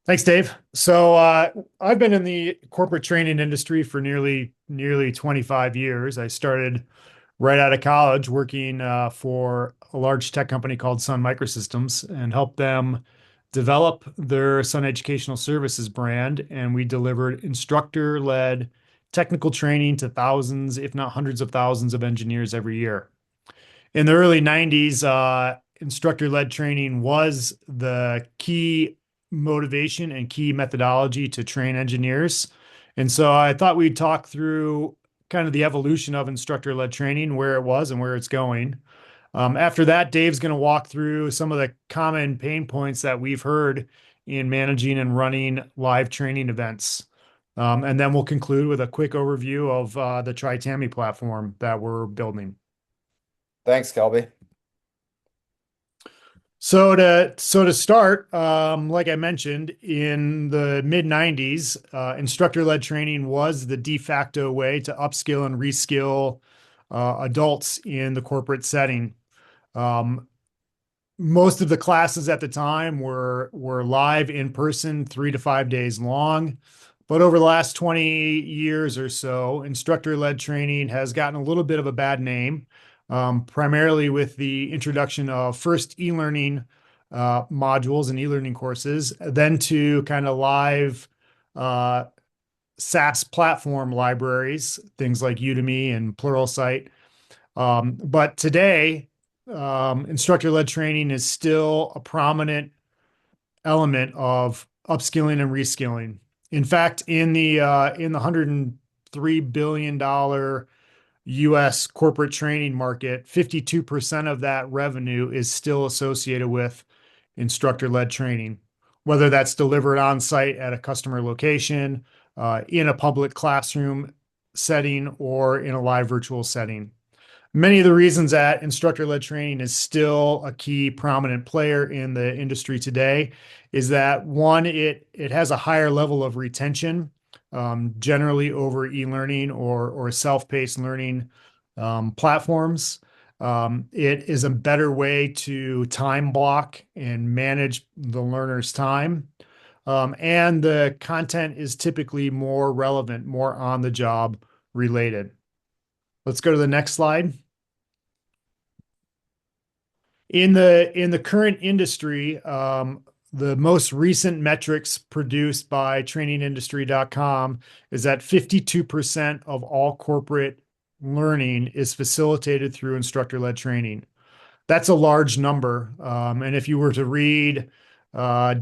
Thanks, Dave. I've been in the corporate training industry for nearly 25 years. I started right out of college working for a large tech company called Sun Microsystems and helped them develop their Sun Educational Services brand. And we delivered instructor-led technical training to thousands, if not hundreds of thousands of engineers every year. In the early 90s, instructor-led training was the key motivation and key methodology to train engineers. And so I thought we'd talk through kind of the evolution of instructor-led training, where it was and where it's going. After that, Dave's going to walk through some of the common pain points that we've heard in managing and running live training events. And then we'll conclude with a quick overview of the Tritami platform that we're building. Thanks, Kelby. So to start, like I mentioned, in the mid 90s, instructor-led training was the de facto way to upskill and reskill adults in the corporate setting. Um, Most of the classes at the time were live in person, 3 to 5 days long. But over the last 20 years or so, instructor-led training has gotten a little bit of a bad name, primarily with the introduction of first e-learning modules and e-learning courses, then to kind of live uh, SaaS platform libraries, things like Udemy and Pluralsight. But today, instructor-led training is still a prominent element of upskilling and reskilling. In fact, in the $103 billion U.S. corporate training market, 52% of that revenue is still associated with instructor-led training, whether that's delivered on site at a customer location, in a public classroom setting, or in a live virtual setting. Many of the reasons that instructor-led training is still a key prominent player in the industry today is that one, it has a higher level of retention, generally over e-learning or self-paced learning platforms. It is a better way to time block and manage the learner's time. And the content is typically more relevant, more on the job related. Let's go to the next slide. In the current industry, the most recent metrics produced by trainingindustry.com is that 52% of all corporate learning is facilitated through instructor-led training. That's a large number. And if you were to read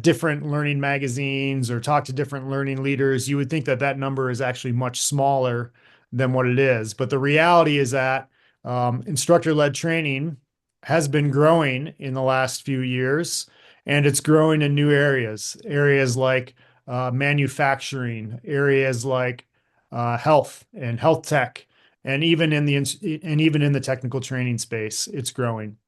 different learning magazines or talk to different learning leaders, you would think that that number is actually much smaller than what it is. But the reality is that instructor-led training has been growing in the last few years, and it's growing in new areas, areas like manufacturing, areas like health and health tech, and even in the technical training space, it's growing.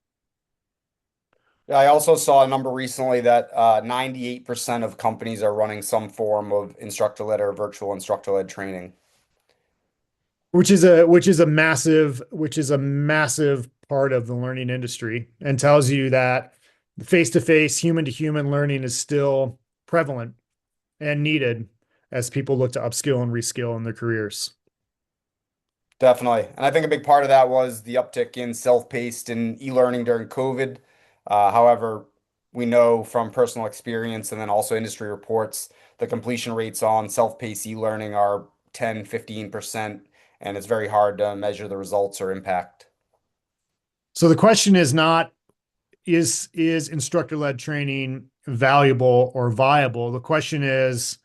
Yeah, I also saw a number recently that 98% of companies are running some form of instructor-led or virtual instructor-led training. Which is a massive part of the learning industry and tells you that face-to-face, human-to-human learning is still prevalent and needed as people look to upskill and reskill in their careers. Definitely. And I think a big part of that was the uptick in self-paced and e-learning during COVID. However, we know from personal experience and then also industry reports, the completion rates on self-paced e-learning are 10, 15%, and it's very hard to measure the results or impact. So the question is not, is instructor-led training valuable or viable? The question is,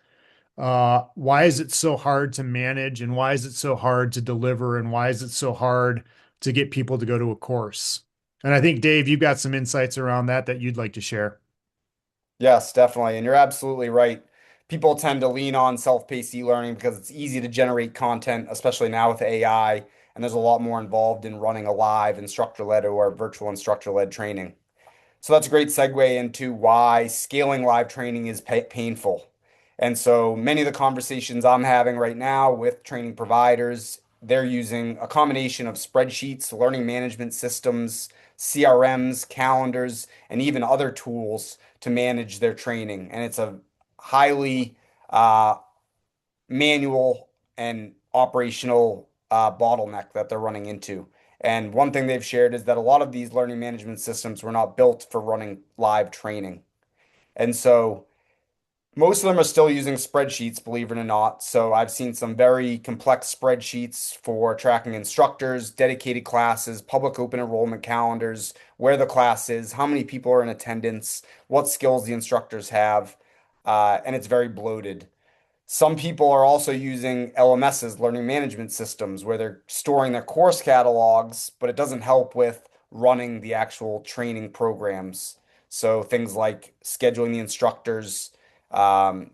why is it so hard to manage, and why is it so hard to deliver, and why is it so hard to get people to go to a course? And I think, Dave, you've got some insights around that you'd like to share. Yes, definitely. And you're absolutely right. People tend to lean on self-paced e-learning because it's easy to generate content, especially now with AI. And there's a lot more involved in running a live instructor-led or virtual instructor-led training. So that's a great segue into why scaling live training is painful. And so many of the conversations I'm having right now with training providers, they're using a combination of spreadsheets, learning management systems, CRMs, calendars, and even other tools to manage their training. And it's a highly uh, manual and operational bottleneck that they're running into. And one thing they've shared is that a lot of these learning management systems were not built for running live training. And so most of them are still using spreadsheets, believe it or not. So I've seen some very complex spreadsheets for tracking instructors, dedicated classes, public open enrollment calendars, where the class is, how many people are in attendance, what skills the instructors have, and it's very bloated. Some people are also using LMSs, learning management systems, where they're storing their course catalogs, but it doesn't help with running the actual training programs. So things like scheduling the instructors, um,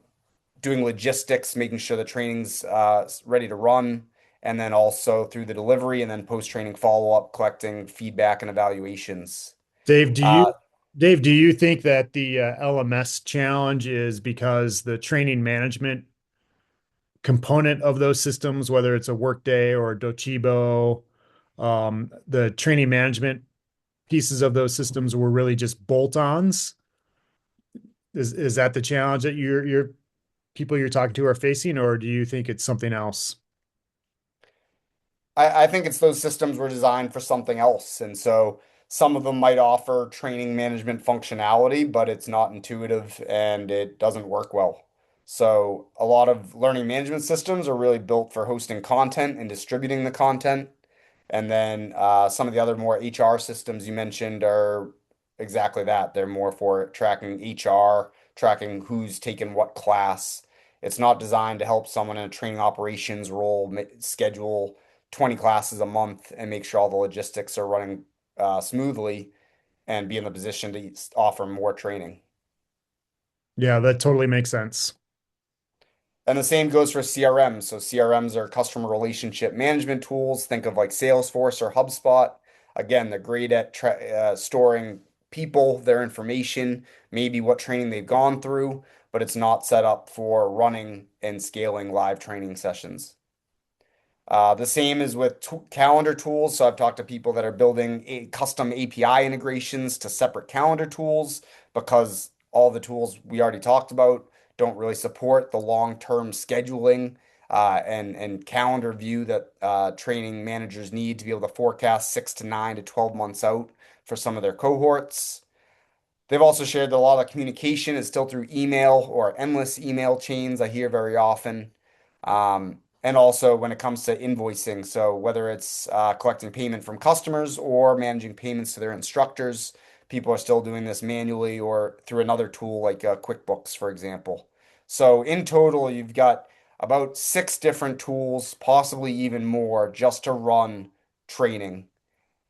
doing logistics, making sure the training's ready to run, and then also through the delivery and then post-training follow-up, collecting feedback and evaluations. Dave, do you Uh, Dave, do you think that the LMS challenge is because the training management component of those systems, whether it's a Workday or a Docebo, the training management pieces of those systems were really just bolt-ons? Is that the challenge that your people you're talking to are facing, or do you think it's something else? I think it's those systems were designed for something else. And so some of them might offer training management functionality, but it's not intuitive and it doesn't work well. So a lot of learning management systems are really built for hosting content and distributing the content. And then some of the other more HR systems you mentioned are exactly that. They're more for tracking HR, tracking who's taken what class. It's not designed to help someone in a training operations role schedule 20 classes a month and make sure all the logistics are running smoothly and be in the position to offer more training. Yeah, that totally makes sense. And the same goes for CRMs. So CRMs are customer relationship management tools. Think of like Salesforce or HubSpot. Again, they're great at storing people, their information, maybe what training they've gone through, but it's not set up for running and scaling live training sessions. The same is with calendar tools. So I've talked to people that are building custom API integrations to separate calendar tools because all the tools we already talked about don't really support the long-term scheduling and calendar view that training managers need to be able to forecast 6 to 9 to 12 months out for some of their cohorts. They've also shared that a lot of communication is still through email or endless email chains, I hear very often. And also when it comes to invoicing, so whether it's collecting payment from customers or managing payments to their instructors, people are still doing this manually or through another tool like QuickBooks, for example. So in total, you've got about 6 different tools, possibly even more, just to run training.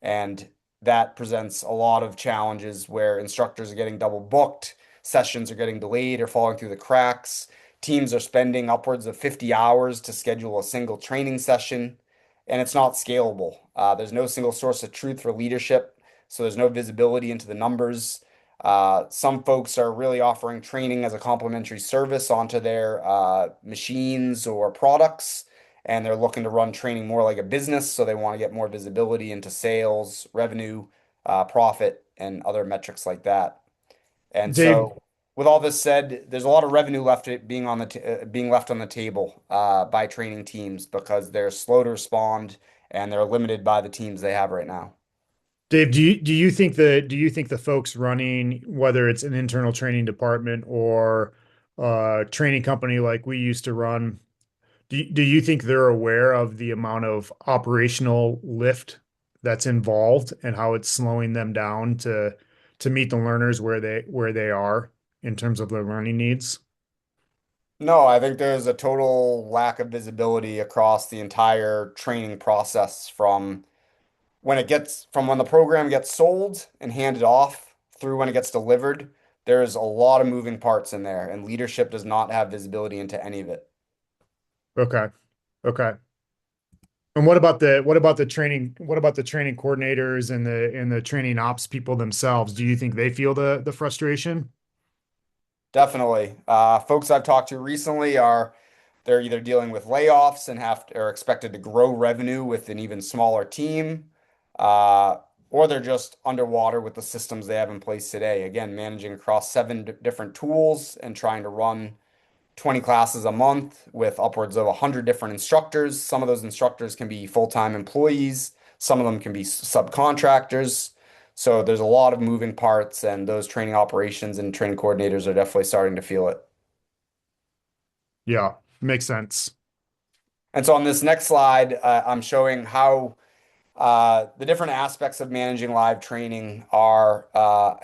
And that presents a lot of challenges where instructors are getting double booked, sessions are getting delayed or falling through the cracks. Teams are spending upwards of 50 hours to schedule a single training session, and it's not scalable. There's no single source of truth for leadership, so there's no visibility into the numbers. Some folks are really offering training as a complimentary service onto their machines or products, and they're looking to run training more like a business, so they want to get more visibility into sales, revenue, profit, and other metrics like that. And Dave, so, with all this said, there's a lot of revenue left being on the being left on the table by training teams because they're slow to respond and they're limited by the teams they have right now. Dave, do you think the folks running, whether it's an internal training department or a training company like we used to run, do you think they're aware of the amount of operational lift that's involved and how it's slowing them down to meet the learners where they are in terms of their learning needs? No, I think there's a total lack of visibility across the entire training process from when the program gets sold and handed off through when it gets delivered. There's a lot of moving parts in there, and leadership does not have visibility into any of it. Okay. Okay. And what about the training coordinators and the training ops people themselves? Do you think they feel the frustration? Definitely. Folks I've talked to recently are they're either dealing with layoffs and are expected to grow revenue with an even smaller team, uh, or they're just underwater with the systems they have in place today. Again, managing across 7 different tools and trying to run 20 classes a month with upwards of 100 different instructors. Some of those instructors can be full-time employees, some of them can be subcontractors. So there's a lot of moving parts, and those training operations and training coordinators are definitely starting to feel it. Yeah, makes sense. And so on this next slide, I'm showing how the different aspects of managing live training are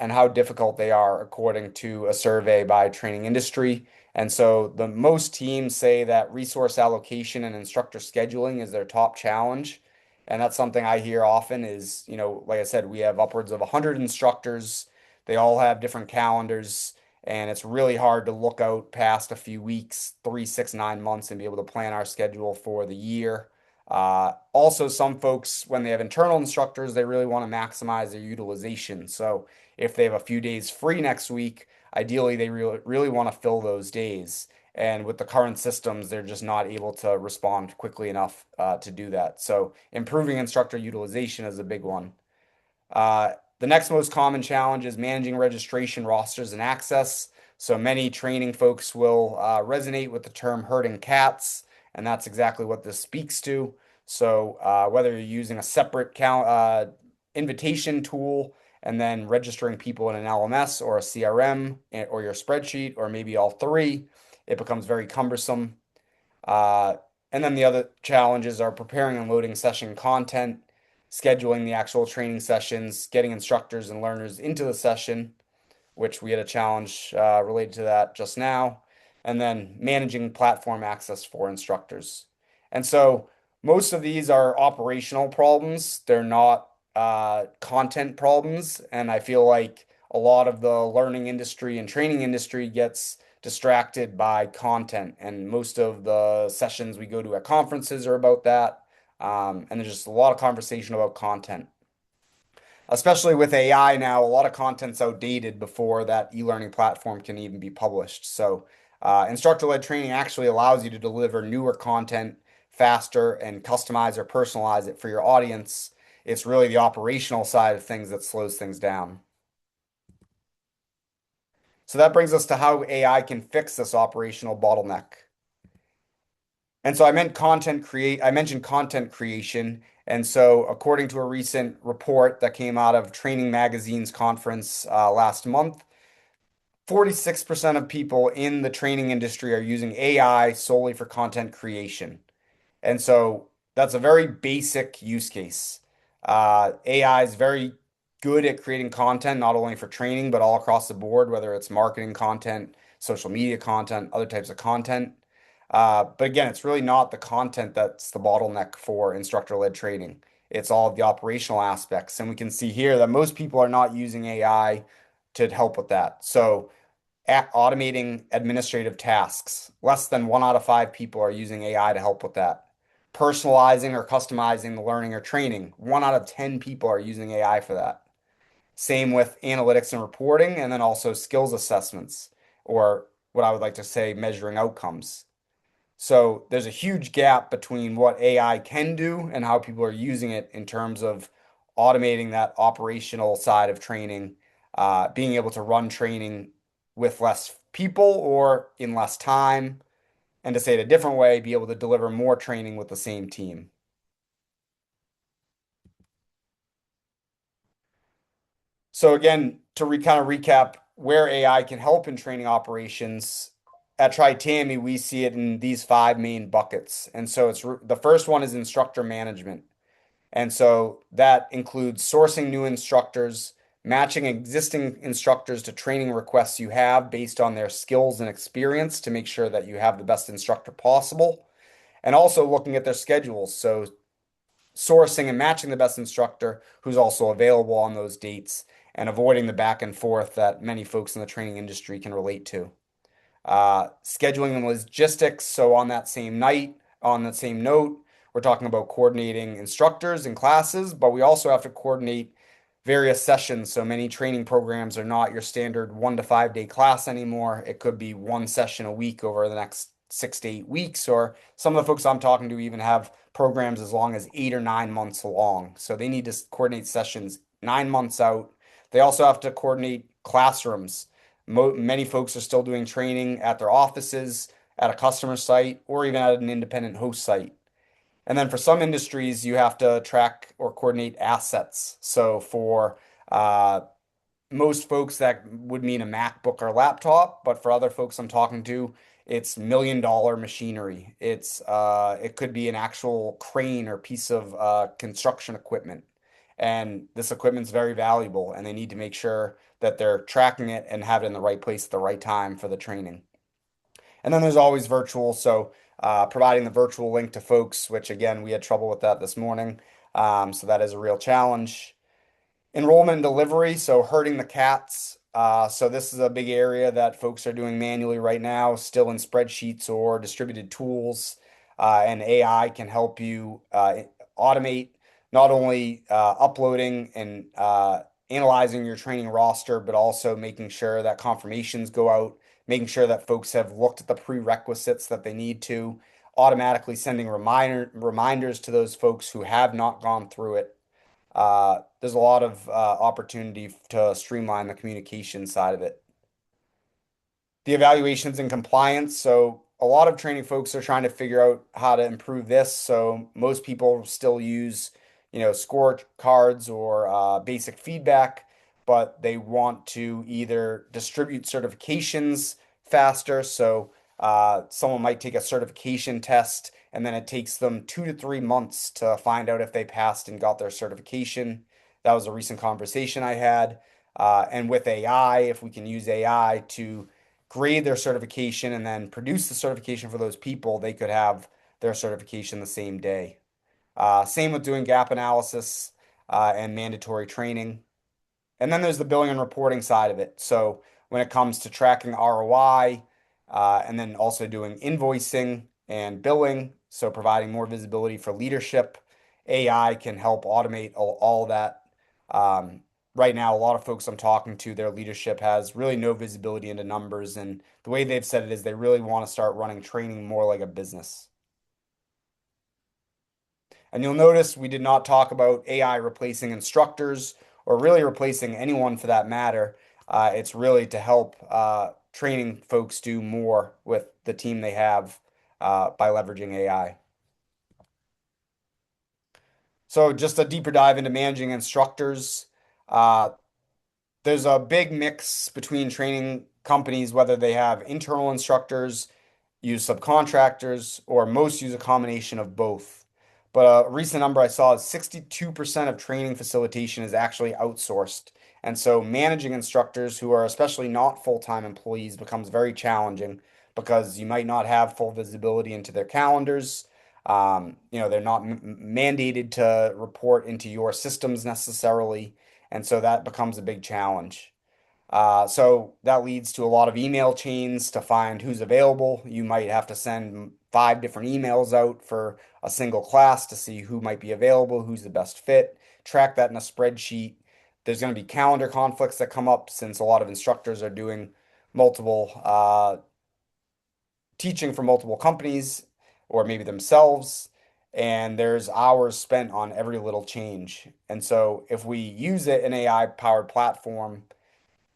and how difficult they are according to a survey by training industry. And so the most teams say that resource allocation and instructor scheduling is their top challenge. And that's something I hear often is, like I said, we have upwards of 100 instructors. They all have different calendars, and it's really hard to look out past a few weeks, 3, 6, 9 months, and be able to plan our schedule for the year. Also, some folks, when they have internal instructors, they really want to maximize their utilization. So if they have a few days free next week, ideally they really want to fill those days. And with the current systems, they're just not able to respond quickly enough to do that. So improving instructor utilization is a big one. The next most common challenge is managing registration, rosters, and access. So many training folks will resonate with the term herding cats, and that's exactly what this speaks to. So whether you're using a separate invitation tool and then registering people in an LMS or a CRM or your spreadsheet, or maybe all three, it becomes very cumbersome. Uh, and then the other challenges are preparing and loading session content, scheduling the actual training sessions, getting instructors and learners into the session, which we had a challenge related to that just now, and then managing platform access for instructors. And so most of these are operational problems. They're not content problems. And I feel like a lot of the learning industry and training industry gets distracted by content. And most of the sessions we go to at conferences are about that. And there's just a lot of conversation about content. Especially with AI now, a lot of content's outdated before that e-learning platform can even be published. So, instructor-led training actually allows you to deliver newer content faster and customize or personalize it for your audience. It's really the operational side of things that slows things down. So that brings us to how AI can fix this operational bottleneck. And so I mentioned content creation. And so according to a recent report that came out of Training Magazine's conference last month, 46% of people in the training industry are using AI solely for content creation. And so that's a very basic use case. AI is very good at creating content, not only for training, but all across the board, whether it's marketing content, social media content, other types of content. But again, it's really not the content that's the bottleneck for instructor-led training. It's all of the operational aspects. And we can see here that most people are not using AI to help with that. So automating administrative tasks, less than 1 out of 5 people are using AI to help with that. Personalizing or customizing the learning or training, 1 out of 10 people are using AI for that. Same with analytics and reporting, and then also skills assessments, or what I would like to say, measuring outcomes. So there's a huge gap between what AI can do and how people are using it in terms of automating that operational side of training, being able to run training with less people or in less time, and to say it a different way, be able to deliver more training with the same team. So again, to kind of recap where AI can help in training operations, at Tritami, we see it in these 5 main buckets. And so the first one is instructor management. And so that includes sourcing new instructors, matching existing instructors to training requests you have based on their skills and experience to make sure that you have the best instructor possible, and also looking at their schedules. So sourcing and matching the best instructor who's also available on those dates and avoiding the back and forth that many folks in the training industry can relate to. Scheduling the logistics. So on that same night, on that same note, we're talking about coordinating instructors and classes, but we also have to coordinate various sessions. So many training programs are not your standard 1 to 5 day class anymore. It could be one session a week over the next 6 to 8 weeks, or some of the folks I'm talking to even have programs as long as 8 or 9 months long. So they need to coordinate sessions 9 months out. They also have to coordinate classrooms. Many folks are still doing training at their offices, at a customer site or even at an independent host site. And then for some industries, you have to track or coordinate assets. So for uh, most folks, that would mean a MacBook or laptop, but for other folks I'm talking to, it's $1 million machinery. It could be an actual crane or piece of construction equipment. And this equipment's very valuable, and they need to make sure that they're tracking it and have it in the right place at the right time for the training. And then there's always virtual, so providing the virtual link to folks, which again, we had trouble with that this morning. So that is a real challenge. Enrollment and delivery, so herding the cats. So this is a big area that folks are doing manually right now, still in spreadsheets or distributed tools. And AI can help you automate not only uploading and analyzing your training roster, but also making sure that confirmations go out, making sure that folks have looked at the prerequisites that they need to, automatically sending reminders to those folks who have not gone through it. There's a lot of opportunity to streamline the communication side of it. The evaluations and compliance. So a lot of training folks are trying to figure out how to improve this. So most people still use, score cards or basic feedback, but they want to either distribute certifications faster. So someone might take a certification test and then it takes them 2 to 3 months to find out if they passed and got their certification. That was a recent conversation I had. And with AI, if we can use AI to grade their certification and then produce the certification for those people, they could have their certification the same day. Same with doing gap analysis and mandatory training. And then there's the billing and reporting side of it. So when it comes to tracking ROI, and then also doing invoicing and billing, so providing more visibility for leadership, AI can help automate all that. Um, right now, a lot of folks I'm talking to, their leadership has really no visibility into numbers. And the way they've said it is they really want to start running training more like a business. And you'll notice we did not talk about AI replacing instructors or really replacing anyone for that matter. It's really to help training folks do more with the team they have by leveraging AI. So just a deeper dive into managing instructors. Uh, there's a big mix between training companies, whether they have internal instructors, use subcontractors, or most use a combination of both. But a recent number I saw is 62% of training facilitation is actually outsourced. And so managing instructors who are especially not full-time employees becomes very challenging because you might not have full visibility into their calendars. They're not mandated to report into your systems necessarily. And so that becomes a big challenge. So that leads to a lot of email chains to find who's available. You might have to send 5 different emails out for a single class to see who might be available, who's the best fit, track that in a spreadsheet. There's going to be calendar conflicts that come up since a lot of instructors are doing multiple teaching for multiple companies or maybe themselves. And there's hours spent on every little change. And so if we use it an AI powered platform,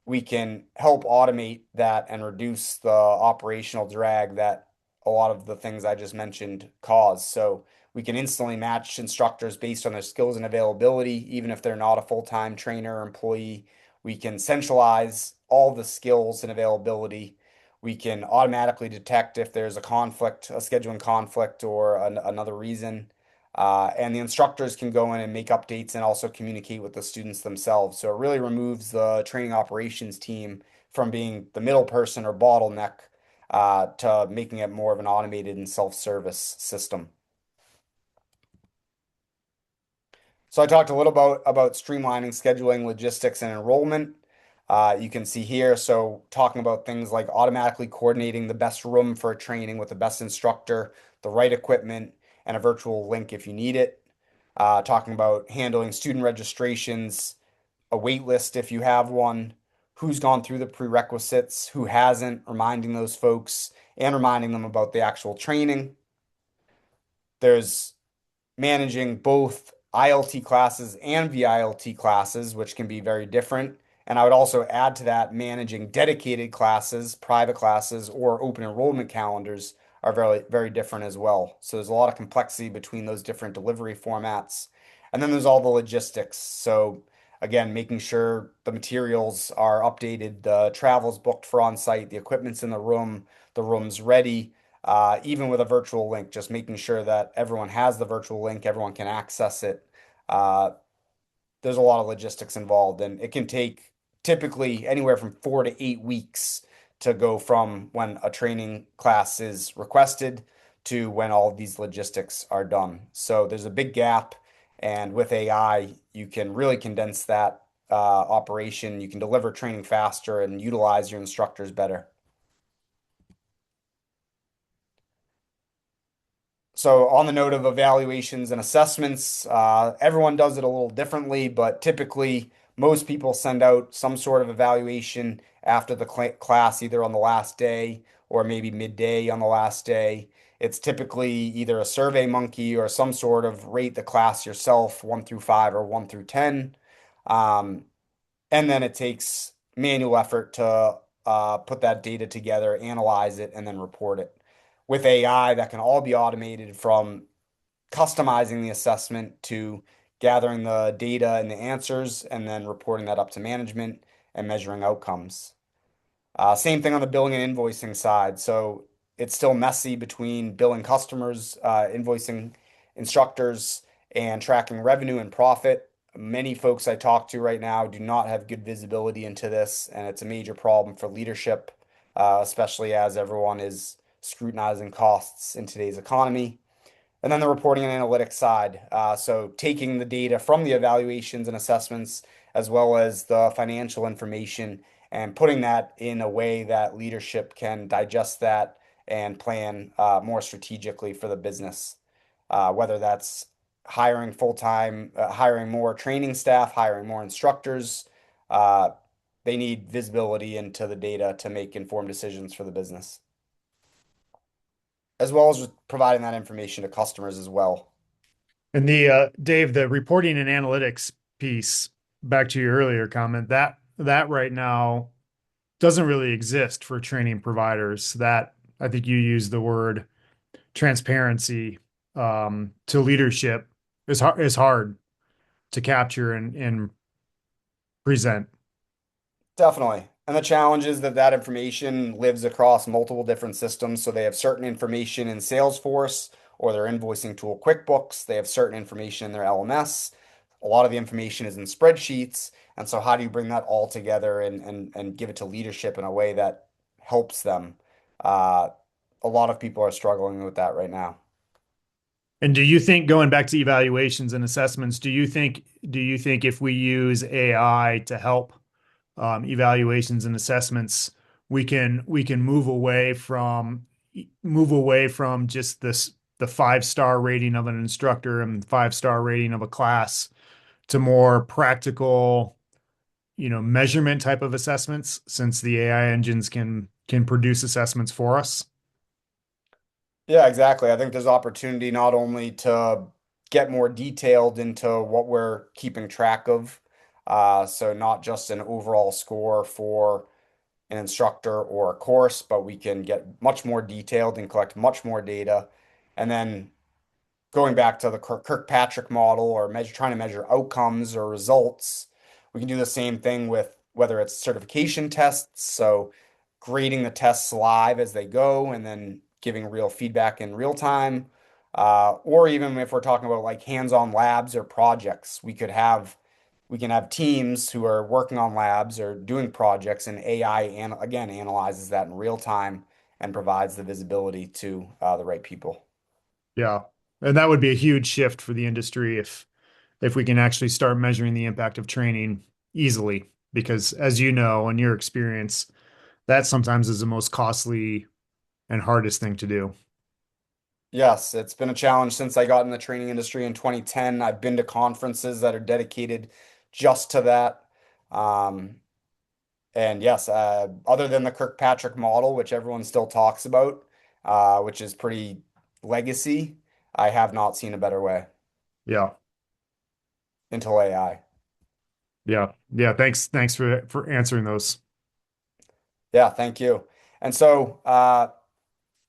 we can help automate that and reduce the operational drag that a lot of the things I just mentioned cause. So we can instantly match instructors based on their skills and availability, even if they're not a full-time trainer or employee. We can centralize all the skills and availability. We can automatically detect if there's a conflict, a scheduling conflict, or another reason. And the instructors can go in and make updates and also communicate with the students themselves. So it really removes the training operations team from being the middle person or bottleneck to making it more of an automated and self-service system. So I talked a little about streamlining scheduling, logistics, and enrollment. You can see here, so talking about things like automatically coordinating the best room for a training with the best instructor, the right equipment, and a virtual link if you need it. Talking about handling student registrations, a wait list if you have one, who's gone through the prerequisites, who hasn't, reminding those folks, and reminding them about the actual training. There's managing both ILT classes and VILT classes, which can be very different. And I would also add to that managing dedicated classes, private classes, or open enrollment calendars are very, very different as well. So there's a lot of complexity between those different delivery formats. And then there's all the logistics. So again, making sure the materials are updated, the travel's booked for on site, the equipment's in the room's ready, even with a virtual link, just making sure that everyone has the virtual link, everyone can access it. Uh, there's a lot of logistics involved, and it can take typically anywhere from 4 to 8 weeks to go from when a training class is requested to when all of these logistics are done. So there's a big gap, and with AI, you can really condense that operation. You can deliver training faster and utilize your instructors better. So on the note of evaluations and assessments, everyone does it a little differently, but typically most people send out some sort of evaluation after the class, either on the last day or maybe midday on the last day. It's typically either a survey monkey or some sort of rate the class yourself, 1 through 5 or 1 through 10. Um, and then it takes manual effort to put that data together, analyze it, and then report it. With AI, that can all be automated from customizing the assessment to gathering the data and the answers and then reporting that up to management and measuring outcomes. Same thing on the billing and invoicing side. So it's still messy between billing customers, invoicing instructors, and tracking revenue and profit. Many folks I talk to right now do not have good visibility into this, and it's a major problem for leadership, especially as everyone is scrutinizing costs in today's economy. And then the reporting and analytics side. So taking the data from the evaluations and assessments, as well as the financial information, and putting that in a way that leadership can digest that and plan more strategically for the business. Whether that's hiring full-time, hiring more training staff, hiring more instructors. Uh, they need visibility into the data to make informed decisions for the business, as well as providing that information to customers as well. And the Dave, the reporting and analytics piece, back to your earlier comment, that right now doesn't really exist for training providers. That I think you used the word transparency to leadership is hard to capture and present. Definitely. And the challenge is that that information lives across multiple different systems. So they have certain information in Salesforce or their invoicing tool QuickBooks. They have certain information in their LMS. A lot of the information is in spreadsheets. And so how do you bring that all together and give it to leadership in a way that helps them? Uh, a lot of people are struggling with that right now. And do you think going back to evaluations and assessments, do you think if we use AI to help evaluations and assessments, we can move away from just this the 5-star rating of an instructor and 5-star rating of a class to more practical, measurement type of assessments since the AI engines can produce assessments for us? Yeah, exactly. I think there's opportunity not only to get more detailed into what we're keeping track of, so not just an overall score for an instructor or a course, but we can get much more detailed and collect much more data. And then going back to the Kirkpatrick model or trying to measure outcomes or results, we can do the same thing with whether it's certification tests, so grading the tests live as they go and then giving real feedback in real time. Or even if we're talking about like hands-on labs or projects, we can have teams who are working on labs or doing projects, and AI and again analyzes that in real time and provides the visibility to the right people. Yeah. And that would be a huge shift for the industry if we can actually start measuring the impact of training easily. Because as you know, in your experience, that sometimes is the most costly and hardest thing to do. Yes, it's been a challenge since I got in the training industry in 2010. I've been to conferences that are dedicated just to that. Um, and yes, other than the Kirkpatrick model, which everyone still talks about, which is pretty legacy, I have not seen a better way Yeah. until AI. Yeah. Yeah. Thanks for answering those. Yeah, thank you. And so,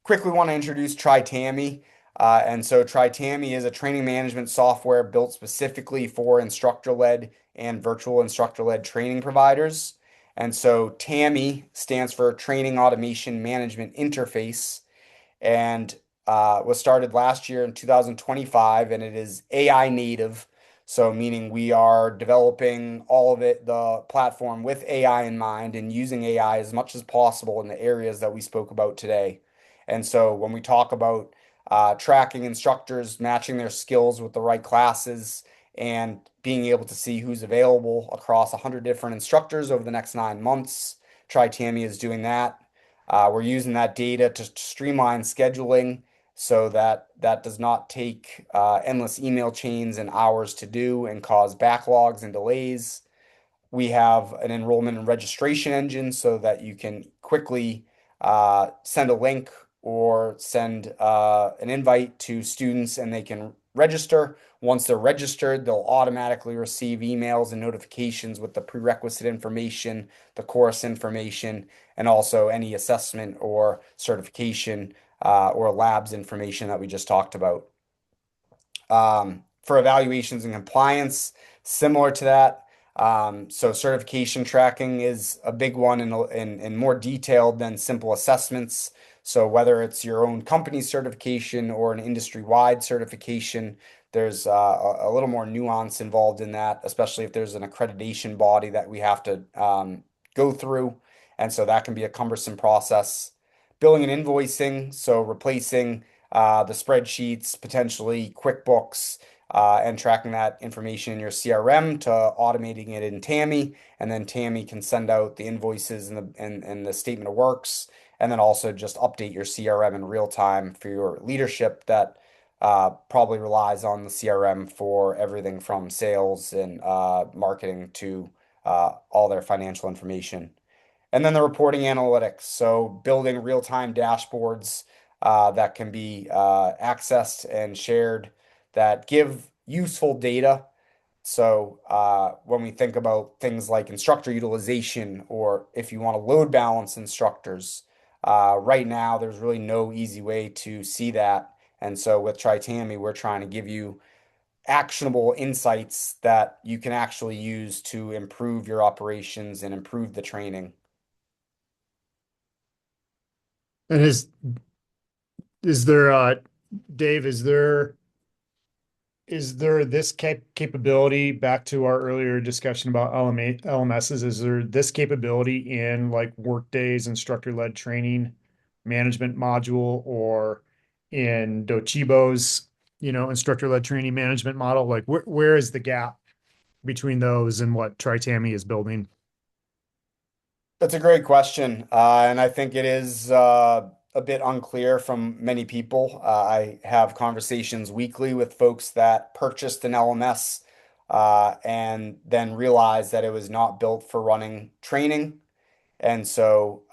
quickly want to introduce TriTammy. And so TriTammy is a training management software built specifically for instructor-led and virtual instructor-led training providers. And so TAMI stands for Training Automation Management Interface, and was started last year in 2025, and it is AI native. So, meaning we are developing all of it, the platform with AI in mind and using AI as much as possible in the areas that we spoke about today. And so, when we talk about tracking instructors, matching their skills with the right classes, and being able to see who's available across 100 different instructors over the next 9 months, TriTammy is doing that. We're using that data to streamline scheduling so that that does not take endless email chains and hours to do and cause backlogs and delays. We have an enrollment and registration engine so that you can quickly send a link or send an invite to students and they can register. Once they're registered, they'll automatically receive emails and notifications with the prerequisite information, the course information, and also any assessment or certification or labs information that we just talked about. For evaluations and compliance, similar to that. So certification tracking is a big one and more detailed than simple assessments. So whether it's your own company certification or an industry-wide certification, there's a little more nuance involved in that, especially if there's an accreditation body that we have to go through. And so that can be a cumbersome process. Billing and invoicing, so replacing the spreadsheets, potentially QuickBooks, and tracking that information in your CRM to automating it in Tammy, and then Tammy can send out the invoices and the statement of works, and then also just update your CRM in real time for your leadership that probably relies on the CRM for everything from sales and marketing to all their financial information. And then the reporting analytics. So building real-time dashboards that can be accessed and shared that give useful data. So when we think about things like instructor utilization, or if you want to load balance instructors, right now there's really no easy way to see that. And so with TriTammy, we're trying to give you actionable insights that you can actually use to improve your operations and improve the training. And is there Dave, is there this capability back to our earlier discussion about LMSs? Is there this capability in like Workday's instructor-led training management module or in Docebo's, instructor-led training management model? Like where is the gap between those and what Tritami is building? That's a great question. And I think it is a bit unclear from many people. I have conversations weekly with folks that purchased an LMS and then realized that it was not built for running training. And so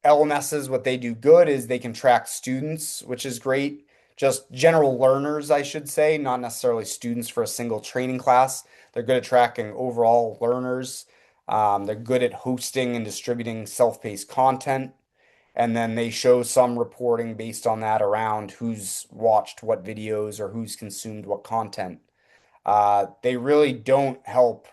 LMSs, what they do good is they can track students, which is great. Just general learners, I should say, not necessarily students for a single training class. They're good at tracking overall learners. They're good at hosting and distributing self-paced content. And then they show some reporting based on that around who's watched what videos or who's consumed what content. They really don't help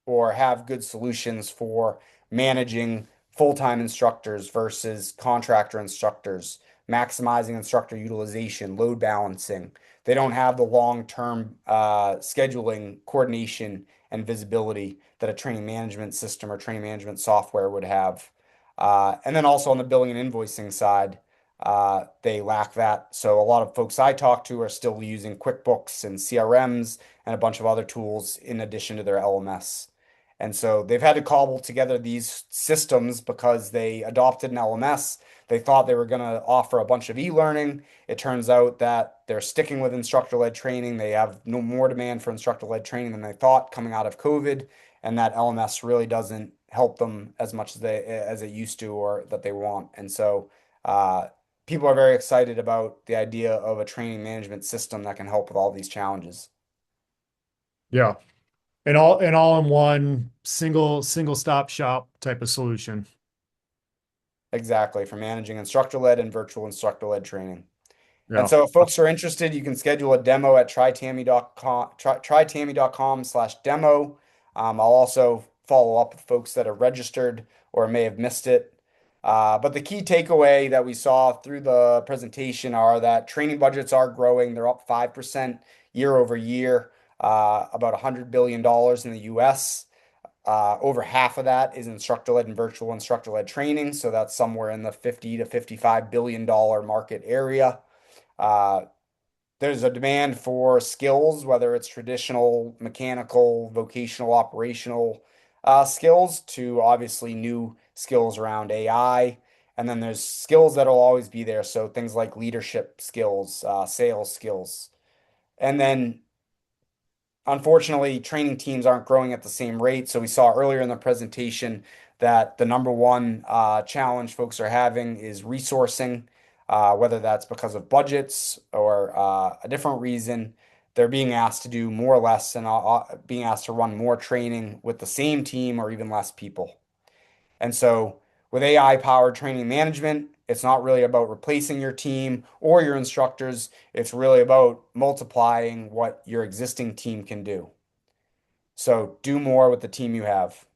or have good solutions for managing full-time instructors versus contractor instructors, maximizing instructor utilization, load balancing. They don't have the long-term scheduling, coordination, and visibility that a training management system or training management software would have. And then also on the billing and invoicing side, they lack that. So a lot of folks I talk to are still using QuickBooks and CRMs and a bunch of other tools in addition to their LMS. And so they've had to cobble together these systems because they adopted an LMS. They thought they were going to offer a bunch of e-learning. It turns out that they're sticking with instructor-led training. They have no more demand for instructor-led training than they thought coming out of COVID, and that LMS really doesn't help them as much as it used to or that they want. And so people are very excited about the idea of a training management system that can help with all these challenges. Yeah. an all in one single stop shop type of solution. Exactly, for managing instructor-led and virtual instructor-led training. And Yeah. so if folks are interested, you can schedule a demo at trytammy.com/demo. I'll also follow up with folks that are registered or may have missed it. But the key takeaway that we saw through the presentation are that training budgets are growing. They're up 5% year over year, about $100 billion in the US. Over half of that is instructor-led and virtual instructor-led training. So that's somewhere in the 50 to $55 billion market area. Uh, there's a demand for skills, whether it's traditional, mechanical, vocational, operational skills, to obviously new skills around AI. And then there's skills that'll always be there. So things like leadership skills, sales skills. And then unfortunately, training teams aren't growing at the same rate. So we saw earlier in the presentation that the number one challenge folks are having is resourcing, whether that's because of budgets or a different reason. They're being asked to do more or less and being asked to run more training with the same team or even less people. And so with AI powered training management, it's not really about replacing your team or your instructors. It's really about multiplying what your existing team can do. So do more with the team you have.